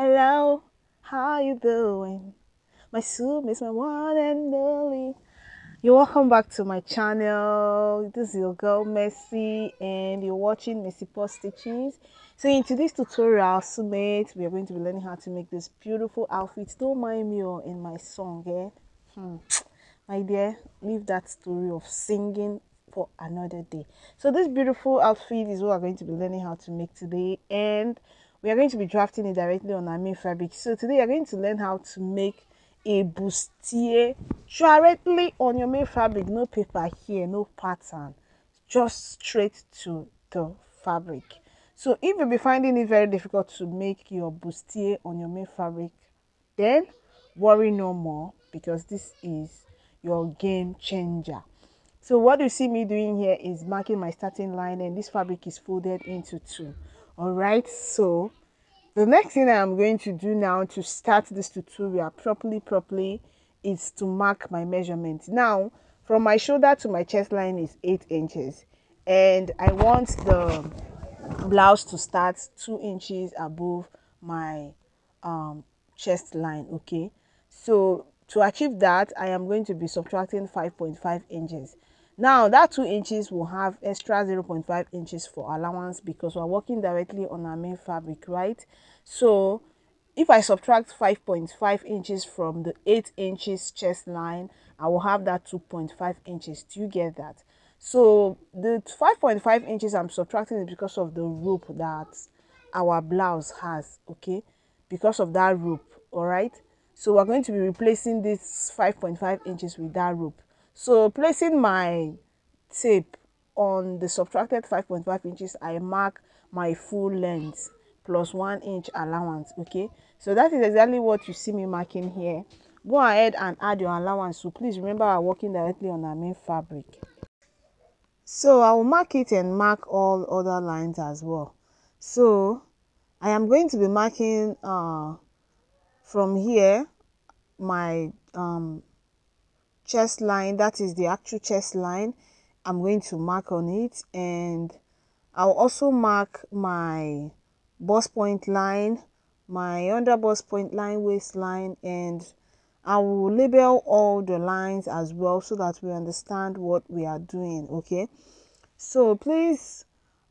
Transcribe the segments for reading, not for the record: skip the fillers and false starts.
Hello, how you doing? My soup is my one and only. You're welcome back to my channel. This is your girl Mercy, and you're watching Mercy Post Stitches. So in today's tutorial, Sumate, we are going to be learning how to make this beautiful outfit. Don't mind me in my song, my dear, leave that story of singing for another day. So this beautiful outfit is what we're going to be learning how to make today, and we are going to be drafting it directly on our main fabric. So today you're going to learn how to make a bustier directly on your main fabric. No paper here, no pattern, just straight to the fabric. So if you'll be finding it very difficult to make your bustier on your main fabric, then worry no more, because this is your game changer. So what you see me doing here is marking my starting line, and this fabric is folded into two. All right, so the next thing I'm going to do now to start this tutorial properly is to mark my measurement. Now from my shoulder to my chest line is 8 inches, and I want the blouse to start 2 inches above my um chest line. Okay, so to achieve that, I am going to be subtracting 5.5 inches. Now that 2 inches will have extra 0.5 inches for allowance, because we're working directly on our main fabric, right? So if I subtract 5.5 inches from the 8 inches chest line, I will have that 2.5 inches. Do you get that? So the 5.5 inches I'm subtracting is because of the rope that our blouse has, okay? Because of that rope, all right? So we're going to be replacing this 5.5 inches with that rope. So placing my tape on the subtracted 5.5 inches, I mark my full length plus 1 inch allowance. Okay, so that is exactly what you see me marking here. Go ahead and add your allowance. So please remember, we're working directly on our main fabric. So I will mark it and mark all other lines as well. So I am going to be marking from here my chest line, that is the actual chest line. I'm going to mark on it, and I'll also mark my bust point line, my under bust point line, waistline, and I will label all the lines as well, so that we understand what we are doing. Okay, so please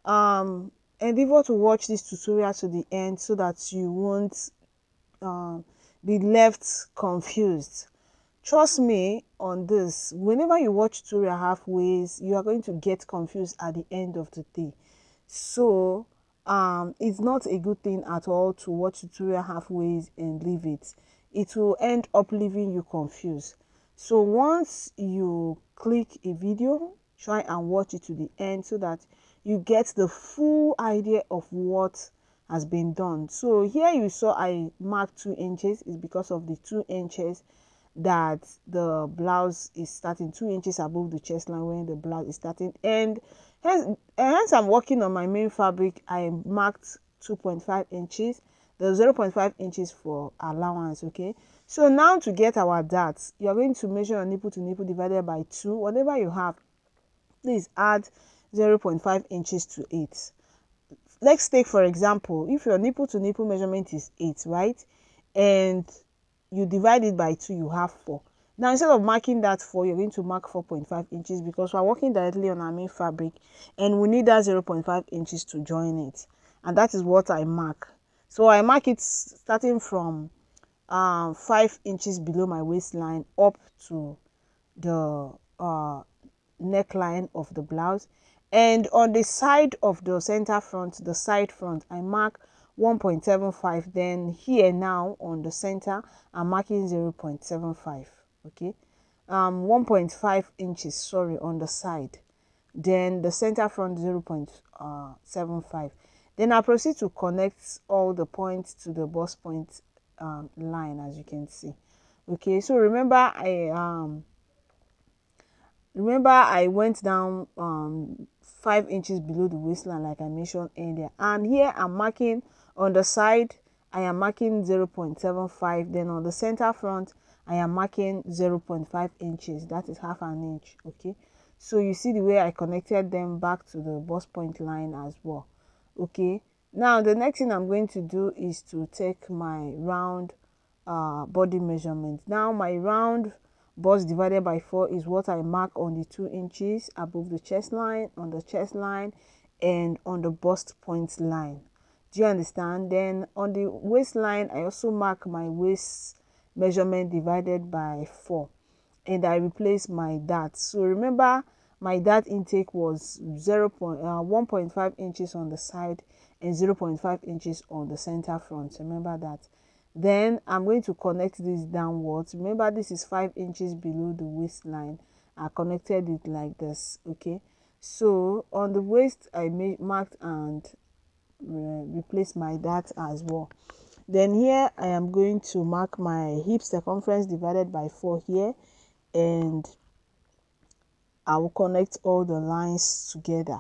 endeavor to watch this tutorial to the end, so that you won't be left confused. Trust me on this, whenever you watch tutorial halfway, you are going to get confused at the end of the day. So it's not a good thing at all to watch tutorial halfway and leave it. It will end up leaving you confused. So once you click a video, try and watch it to the end, so that you get the full idea of what has been done. So here you saw I marked 2 inches is because of the 2 inches that the blouse is starting, 2 inches above the chest line when the blouse is starting, and hence I'm working on my main fabric. I marked 2.5 inches, the 0.5 inches for allowance. Okay, so now to get our darts, you're going to measure your nipple to nipple divided by 2. Whatever you have, please add 0.5 inches to it. Let's take for example, if your nipple to nipple measurement is 8, right, and you divide it by 2, you have 4. Now instead of marking that 4, you're going to mark 4.5 inches, because we're working directly on our main fabric and we need that 0.5 inches to join it, and that is what I mark. So I mark it starting from 5 inches below my waistline up to the neckline of the blouse, and on the side of the center front, the side front, I mark 1.75. then here now on the center I'm marking 0.75. okay, 1.5 inches, sorry, on the side, then the center front 0.75. then I proceed to connect all the points to the bust point line, as you can see. Okay, so remember I went down 5 inches below the waistline, like I mentioned earlier, and here I'm marking on the side, I am marking 0.75. then on the center front I am marking 0.5 inches, that is half an inch. Okay, so you see the way I connected them back to the bust point line as well. Okay, Now the next thing I'm going to do is to take my round body measurement. Now my round bust divided by 4 is what I mark on the 2 inches above the chest line, on the chest line, and on the bust point line. Do you understand? Then on the waistline, I also mark my waist measurement divided by 4, and I replace my dart. So remember, my dart intake was 1.5 inches on the side and 0.5 inches on the center front. Remember that. Then I'm going to connect this downwards. Remember, this is 5 inches below the waistline. I connected it like this. Okay, so on the waist I marked and replace my dart as well. Then here I am going to mark my hip circumference divided by 4 here, and I will connect all the lines together.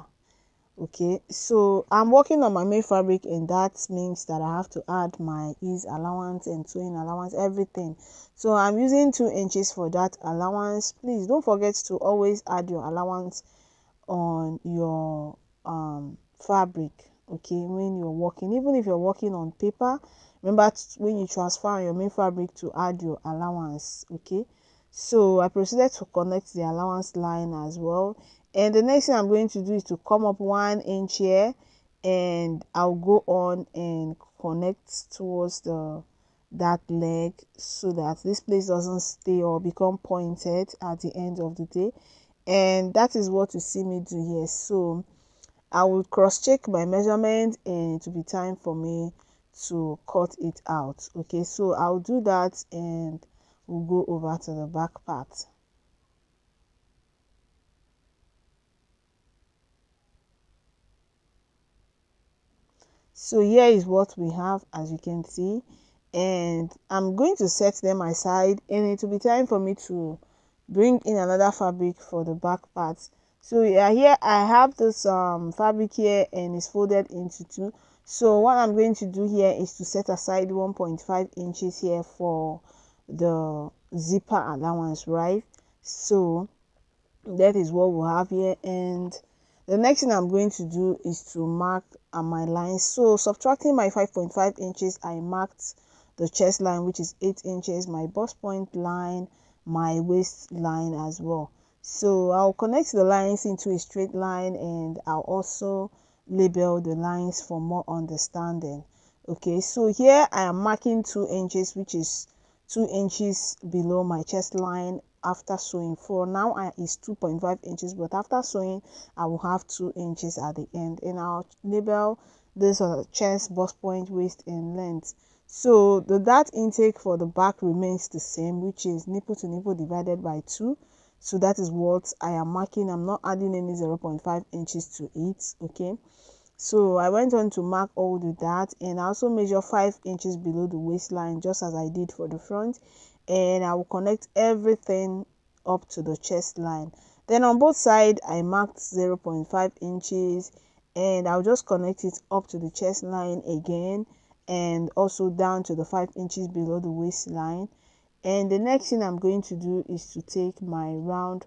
Okay, so I'm working on my main fabric, and that means that I have to add my ease allowance and sewing allowance, everything. So I'm using 2 inches for that allowance. Please don't forget to always add your allowance on your fabric, okay, when you're working. Even if you're working on paper, remember when you transfer on your main fabric to add your allowance. Okay, so I proceeded to connect the allowance line as well, and the next thing I'm going to do is to come up 1 inch here, and I'll go on and connect towards the that leg, so that this place doesn't stay or become pointed at the end of the day. And that is what you see me do here. So I will cross check my measurement, and it will be time for me to cut it out. Okay, so I'll do that, and we'll go over to the back part. So here is what we have, as you can see, and I'm going to set them aside, and it will be time for me to bring in another fabric for the back part. So yeah, here I have this fabric here, and it's folded into 2. So what I'm going to do here is to set aside 1.5 inches here for the zipper allowance, right? So that is what we'll have here, and the next thing I'm going to do is to mark my lines. So subtracting my 5.5 inches, I marked the chest line, which is 8 inches, my bust point line, my waist line as well. So I'll connect the lines into a straight line, and I'll also label the lines for more understanding. Okay, so here I am marking 2 inches, which is 2 inches below my chest line after sewing. For now is 2.5 inches, but after sewing I will have 2 inches at the end, and I'll label this chest, bust point, waist, and length. So the dart intake for the back remains the same, which is nipple to nipple divided by 2. So that is what I am marking. I'm not adding any 0.5 inches to it. Okay, so I went on to mark all the that, and I also measure 5 inches below the waistline, just as I did for the front, and I will connect everything up to the chest line. Then on both sides I marked 0.5 inches, and I'll just connect it up to the chest line again, and also down to the 5 inches below the waistline. And the next thing I'm going to do is to take my round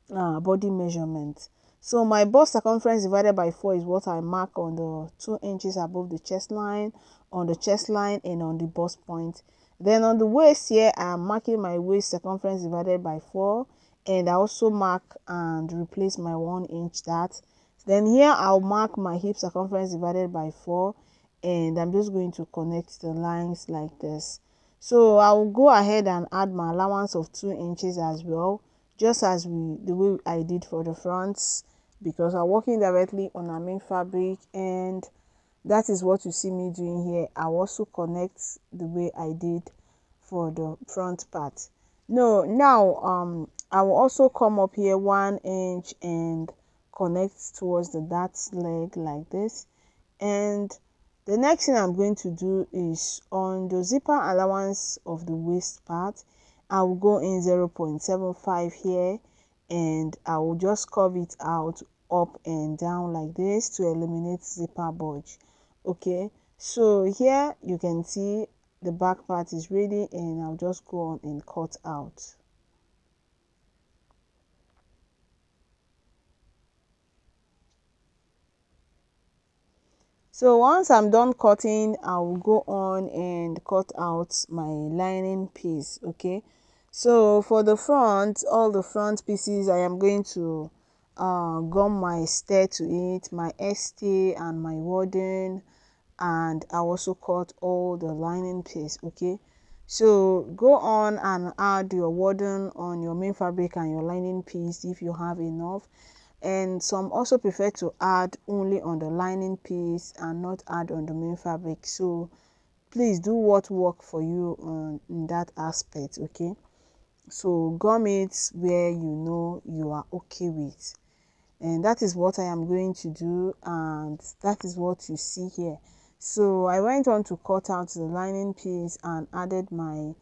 body measurement. So my bust circumference divided by 4 is what I mark on the 2 inches above the chest line, on the chest line, and on the bust point. Then on the waist here, I am marking my waist circumference divided by 4, and I also mark and replace my 1 inch dart. Then here I'll mark my hip circumference divided by 4, and I'm just going to connect the lines like this. So I will go ahead and add my allowance of 2 inches as well, just as the way I did for the fronts, because I'm working directly on a main fabric, and that is what you see me doing here. I also connect the way I did for the front part. No, now I will also come up here 1 inch and connect towards the dart leg like this. And the next thing I'm going to do is on the zipper allowance of the waist part, I will go in 0.75 here, and I will just curve it out up and down like this to eliminate zipper bulge. Okay, so here you can see the back part is ready, and I'll just go on and cut out. So once I'm done cutting, I will go on and cut out my lining piece. Okay, so for the front, all the front pieces, I am going to gum my stair to it, my ST and my warden, and I also cut all the lining piece. Okay, so go on and add your warden on your main fabric and your lining piece if you have enough. And some also prefer to add only on the lining piece and not add on the main fabric. So please do what work for you in that aspect. Okay, so gum it where you know you are okay with, and that is what I am going to do, and that is what you see here. So I went on to cut out the lining piece and added my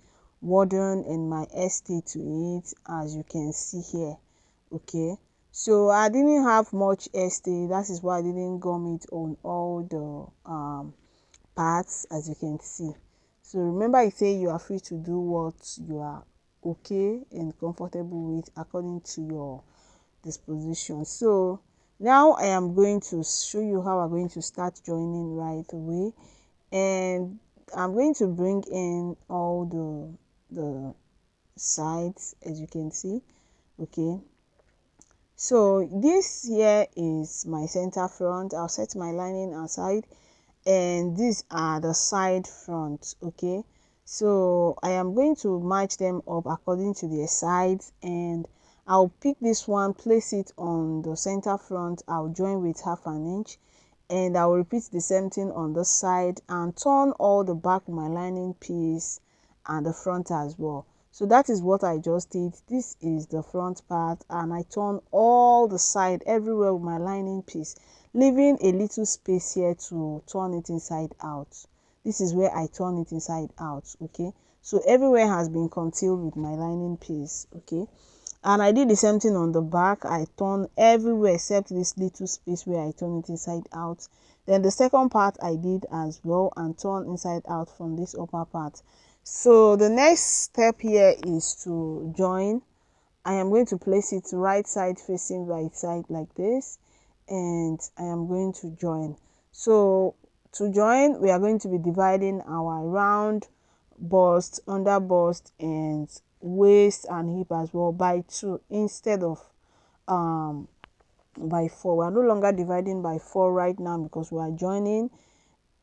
warden and my ST to it, as you can see here. Okay, so I didn't have much ST, that is why I didn't gum it on all the parts, as you can see. So remember, I say you are free to do what you are okay and comfortable with according to your disposition. So now I am going to show you how I'm going to start joining right away, and I'm going to bring in all the sides, as you can see. Okay, so this here is my center front. I'll set my lining aside, and these are the side front. Okay, so I am going to match them up according to their sides, and I'll pick this one, place it on the center front. I'll join with half an inch, and I'll repeat the same thing on the side and turn all the back of my lining piece and the front as well. So that is what I just did. This is the front part, and I turn all the side everywhere with my lining piece, leaving a little space here to turn it inside out. This is where I turn it inside out. Okay, so everywhere has been concealed with my lining piece. Okay, and I did the same thing on the back. I turn everywhere except this little space where I turn it inside out. Then the second part I did as well, and turn inside out from this upper part. So the next step here is to join. I am going to place it right side facing right side like this, and I am going to join. So to join, we are going to be dividing our round bust, under bust, and waist and hip as well by 2 instead of um by 4. We are no longer dividing by 4 right now because we are joining.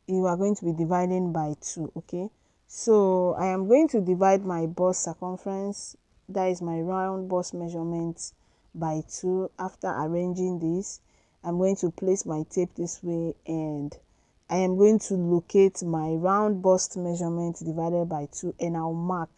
You are going to be dividing by 2. Okay, so I am going to divide my bust circumference, that is my round bust measurement, by 2. After arranging this, I'm going to place my tape this way, and I am going to locate my round bust measurement divided by 2, and I'll mark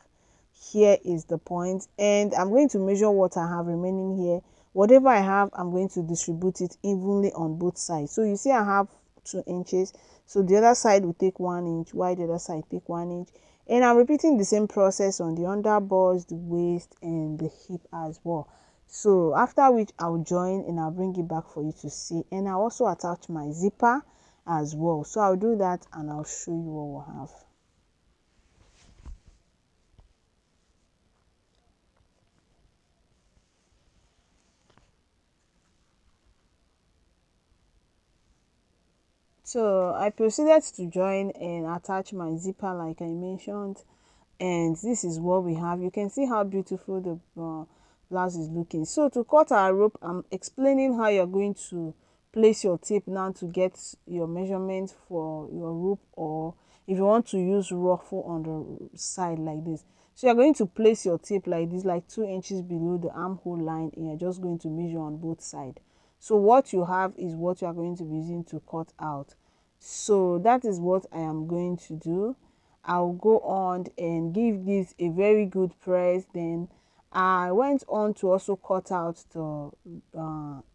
here is the point, and I'm going to measure what I have remaining here. Whatever I have, I'm going to distribute it evenly on both sides. So you see I have 2 inches, so the other side will take 1 inch, while the other side take 1 inch, and I'm repeating the same process on the under bust, the waist, and the hip as well. So after which I'll join, and I'll bring it back for you to see, and I'll also attach my zipper as well. So I'll do that, and I'll show you what we'll have. So I proceeded to join and attach my zipper like I mentioned, and this is what we have. You can see how beautiful the blouse is looking. So to cut our rope, I'm explaining how you're going to place your tape now to get your measurement for your rope, or if you want to use ruffle on the side like this. So you're going to place your tape like this, like 2 inches below the armhole line, and you're just going to measure on both sides. So what you have is what you are going to be using to cut out. So that is what I am going to do. I'll go on and give this a very good press. Then I went on to also cut out the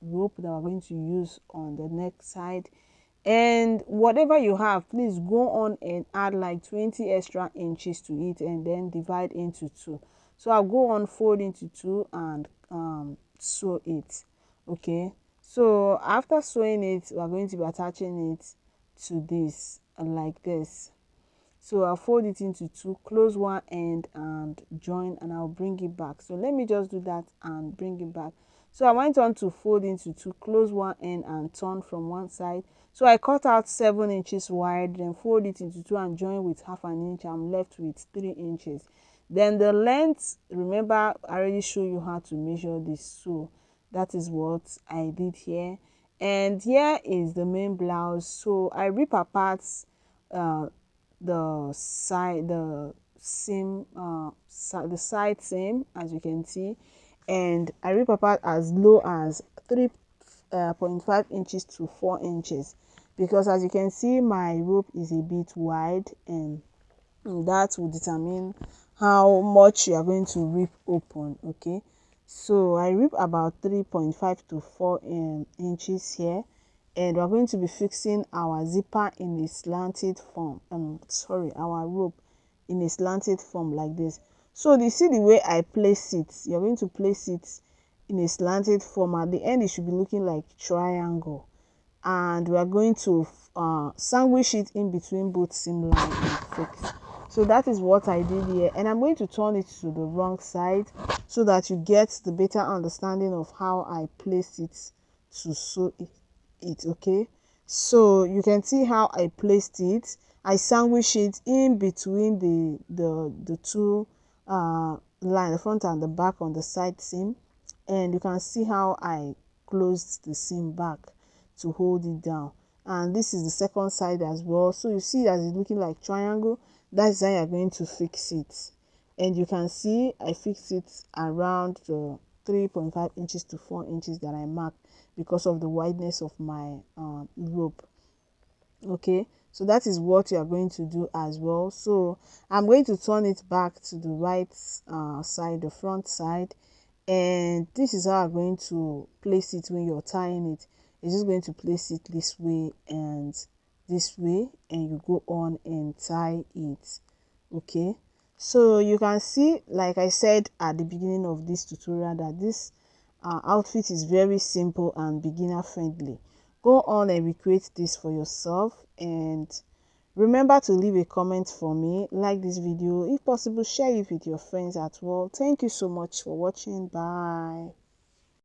rope that we're going to use on the neck side. And whatever you have, please go on and add like 20 extra inches to it, and then divide into 2. So I'll go on, fold into 2, and sew it. Okay, so after sewing it, we're going to be attaching it to this, like this. So I'll fold it into 2, close one end and join, and I'll bring it back. So let me just do that and bring it back. So I went on to fold into 2, close one end and turn from one side. So I cut out 7 inches wide, then fold it into two and join with half an inch. I'm left with 3 inches. Then the length, remember I already show you how to measure this, so that is what I did here. And here is the main blouse. So I rip apart uh, the side, the seam, the side seam, as you can see, and I rip apart as low as 3.5 inches to 4 inches, because as you can see my rope is a bit wide, and that will determine how much you are going to rip open. Okay, so I rip about 3.5 to 4 inches here, and we're going to be fixing our zipper in a slanted form, our rope in a slanted form like this. So you see the way I place it, you're going to place it in a slanted form. At the end it should be looking like triangle, and we are going to sandwich it in between both seam line and fix. So that is what I did here, and I'm going to turn it to the wrong side so that you get the better understanding of how I place it to sew it. Okay, so you can see how I placed it. I sandwich it in between the two line, the front and the back on the side seam, and you can see how I closed the seam back to hold it down. And this is the second side as well, so you see that it's looking like triangle. That's how you're going to fix it. And you can see I fixed it around the 3.5 inches to 4 inches that I marked because of the wideness of my rope. Okay, so that is what you are going to do as well. So I'm going to turn it back to the right side, the front side, and this is how I'm going to place it when you're tying it. You're just going to place it this way and this way, and you go on and tie it. Okay, so you can see, like I said at the beginning of this tutorial, that this outfit is very simple and beginner friendly. Go on and recreate this for yourself, and remember to leave a comment for me, like this video, if possible share it with your friends as well. Thank you so much for watching. Bye.